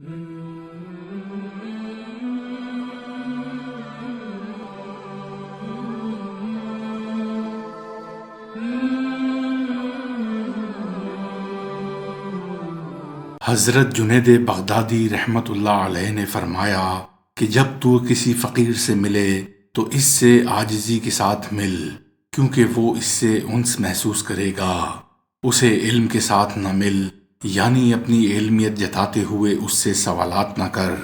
حضرت جنید بغدادی رحمت اللہ علیہ نے فرمایا کہ جب تو کسی فقیر سے ملے تو اس سے عاجزی کے ساتھ مل، کیونکہ وہ اس سے انس محسوس کرے گا۔ اسے علم کے ساتھ نہ مل، یعنی اپنی علمیت جتاتے ہوئے اس سے سوالات نہ کر،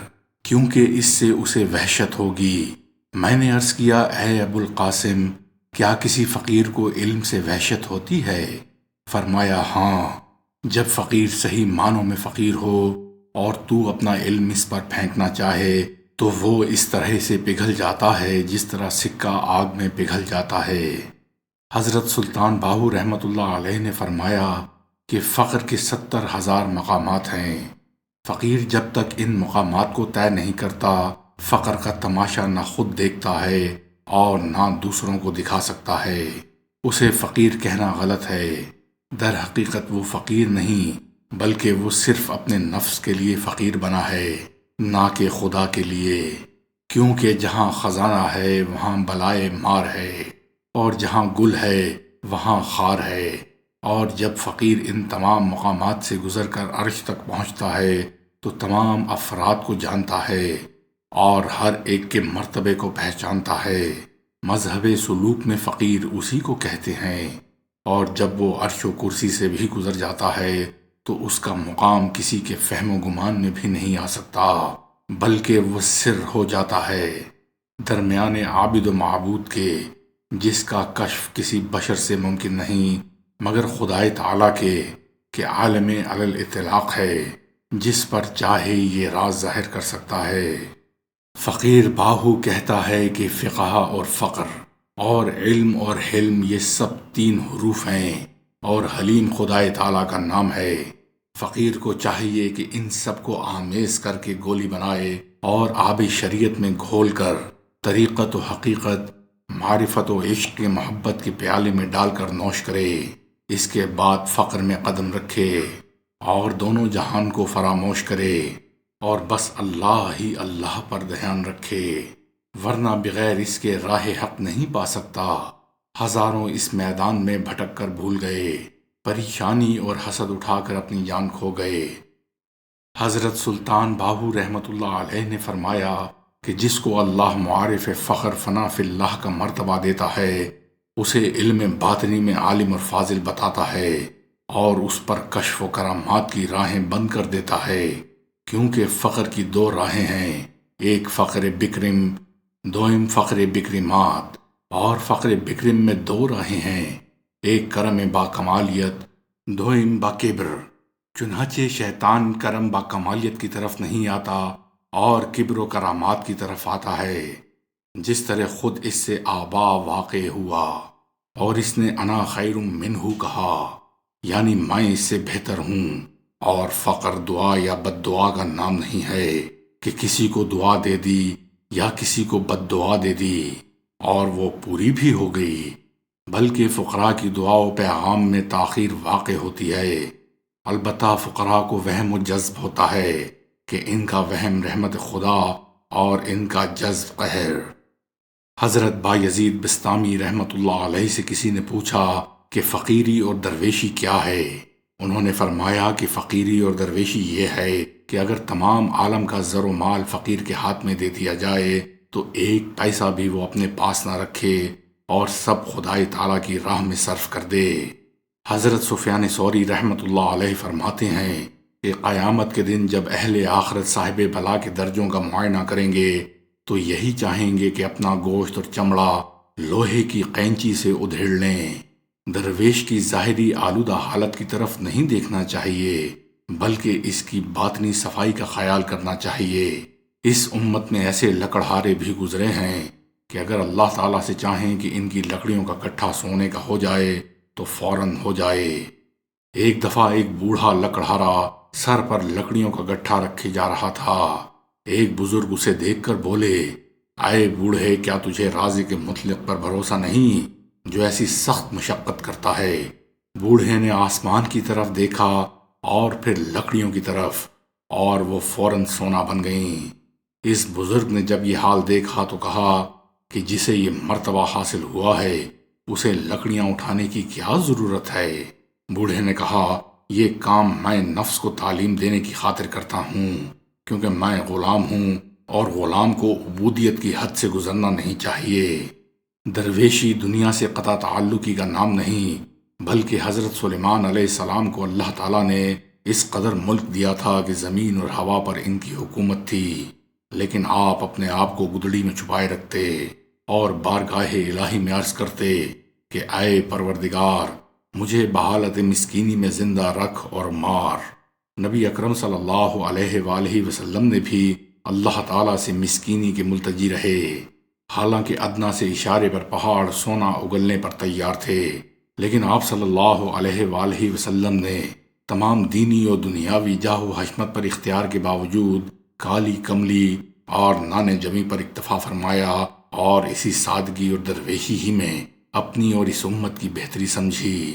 کیونکہ اس سے اسے وحشت ہوگی۔ میں نے عرض کیا، اے ابو القاسم، کیا کسی فقیر کو علم سے وحشت ہوتی ہے؟ فرمایا، ہاں، جب فقیر صحیح معنوں میں فقیر ہو اور تو اپنا علم اس پر پھینکنا چاہے تو وہ اس طرح سے پگھل جاتا ہے جس طرح سکہ آگ میں پگھل جاتا ہے۔ حضرت سلطان باہو رحمت اللہ علیہ نے فرمایا کہ فقر کے 70,000 مقامات ہیں۔ فقیر جب تک ان مقامات کو طے نہیں کرتا، فقر کا تماشا نہ خود دیکھتا ہے اور نہ دوسروں کو دکھا سکتا ہے۔ اسے فقیر کہنا غلط ہے۔ در حقیقت وہ فقیر نہیں، بلکہ وہ صرف اپنے نفس کے لیے فقیر بنا ہے، نہ کہ خدا کے لیے، کیونکہ جہاں خزانہ ہے وہاں بلائے مار ہے، اور جہاں گل ہے وہاں خار ہے۔ اور جب فقیر ان تمام مقامات سے گزر کر عرش تک پہنچتا ہے تو تمام افراد کو جانتا ہے اور ہر ایک کے مرتبے کو پہچانتا ہے۔ مذہب سلوک میں فقیر اسی کو کہتے ہیں، اور جب وہ عرش و کرسی سے بھی گزر جاتا ہے تو اس کا مقام کسی کے فہم و گمان میں بھی نہیں آ سکتا، بلکہ وہ سر ہو جاتا ہے درمیان عابد و معبود کے، جس کا کشف کسی بشر سے ممکن نہیں مگر خدائے تعالیٰ کے، کہ عالم علی الاطلاق ہے، جس پر چاہے یہ راز ظاہر کر سکتا ہے۔ فقیر باہو کہتا ہے کہ فقہ اور فقر اور علم اور حلم یہ سب 3 حروف ہیں، اور حلیم خدائے تعالیٰ کا نام ہے۔ فقیر کو چاہیے کہ ان سب کو آمیز کر کے گولی بنائے اور آب شریعت میں گھول کر طریقت و حقیقت، معرفت و عشق کے محبت کے پیالے میں ڈال کر نوش کرے۔ اس کے بعد فقر میں قدم رکھے اور دونوں جہان کو فراموش کرے اور بس اللہ ہی اللہ پر دھیان رکھے، ورنہ بغیر اس کے راہ حق نہیں پا سکتا۔ ہزاروں اس میدان میں بھٹک کر بھول گئے، پریشانی اور حسد اٹھا کر اپنی جان کھو گئے۔ حضرت سلطان باہو رحمت اللہ علیہ نے فرمایا کہ جس کو اللہ معارف فخر فنا فی اللہ کا مرتبہ دیتا ہے، اسے علم باطنی میں عالم اور فاضل بتاتا ہے اور اس پر کشف و کرامات کی راہیں بند کر دیتا ہے، کیونکہ فقر کی 2 راہیں ہیں، ایک فقر بکرم، دوئم فقر بکرمات، اور فقر بکرم میں 2 راہیں ہیں، ایک کرم با کمالیت، دوئم با کبر۔ چنانچہ شیطان کرم با کمالیت کی طرف نہیں آتا اور کبر و کرامات کی طرف آتا ہے، جس طرح خود اس سے آبا واقع ہوا اور اس نے انا خیر منہ کہا، یعنی میں اس سے بہتر ہوں۔ اور فقر دعا یا بد دعا کا نام نہیں ہے کہ کسی کو دعا دے دی یا کسی کو بد دعا دے دی اور وہ پوری بھی ہو گئی، بلکہ فقراء کی دعا و پیغام میں تاخیر واقع ہوتی ہے۔ البتہ فقراء کو وہم و جذب ہوتا ہے کہ ان کا وہم رحمت خدا اور ان کا جذب قہر۔ حضرت بایزید بسطامی رحمت اللہ علیہ سے کسی نے پوچھا کہ فقیری اور درویشی کیا ہے؟ انہوں نے فرمایا کہ فقیری اور درویشی یہ ہے کہ اگر تمام عالم کا زر و مال فقیر کے ہاتھ میں دے دیا جائے تو 1 پیسہ بھی وہ اپنے پاس نہ رکھے اور سب خدائے تعالیٰ کی راہ میں صرف کر دے۔ حضرت سفیان ثوری رحمت اللہ علیہ فرماتے ہیں کہ قیامت کے دن جب اہل آخرت صاحب بلا کے درجوں کا معائنہ کریں گے تو یہی چاہیں گے کہ اپنا گوشت اور چمڑا لوہے کی قینچی سے ادھیڑ لیں۔ درویش کی ظاہری آلودہ حالت کی طرف نہیں دیکھنا چاہیے، بلکہ اس کی باطنی صفائی کا خیال کرنا چاہیے۔ اس امت میں ایسے لکڑہارے بھی گزرے ہیں کہ اگر اللہ تعالیٰ سے چاہیں کہ ان کی لکڑیوں کا کٹھا سونے کا ہو جائے تو فوراً ہو جائے۔ ایک دفعہ ایک بوڑھا لکڑہارا سر پر لکڑیوں کا گٹھا رکھے جا رہا تھا۔ ایک بزرگ اسے دیکھ کر بولے، اے بوڑھے، کیا تجھے رازق مطلق پر بھروسہ نہیں جو ایسی سخت مشقت کرتا ہے؟ بوڑھے نے آسمان کی طرف دیکھا اور پھر لکڑیوں کی طرف، اور وہ فوراً سونا بن گئیں۔ اس بزرگ نے جب یہ حال دیکھا تو کہا کہ جسے یہ مرتبہ حاصل ہوا ہے اسے لکڑیاں اٹھانے کی کیا ضرورت ہے؟ بوڑھے نے کہا، یہ کام میں نفس کو تعلیم دینے کی خاطر کرتا ہوں، کیونکہ میں غلام ہوں اور غلام کو عبودیت کی حد سے گزرنا نہیں چاہیے۔ درویشی دنیا سے قطع تعلقی کا نام نہیں، بلکہ حضرت سلیمان علیہ السلام کو اللہ تعالیٰ نے اس قدر ملک دیا تھا کہ زمین اور ہوا پر ان کی حکومت تھی، لیکن آپ اپنے آپ کو گدڑی میں چھپائے رکھتے اور بارگاہ الہی میں عرض کرتے کہ اے پروردگار، مجھے بحالت مسکینی میں زندہ رکھ اور مار۔ نبی اکرم صلی اللہ علیہ وآلہ وسلم نے بھی اللہ تعالیٰ سے مسکینی کے ملتجی رہے، حالانکہ ادنا سے اشارے پر پہاڑ سونا اگلنے پر تیار تھے، لیکن آپ صلی اللہ علیہ وآلہ وسلم نے تمام دینی اور دنیاوی جاہ و حشمت پر اختیار کے باوجود کالی کملی اور نان جمی پر اکتفا فرمایا اور اسی سادگی اور درویشی ہی میں اپنی اور اس امت کی بہتری سمجھی۔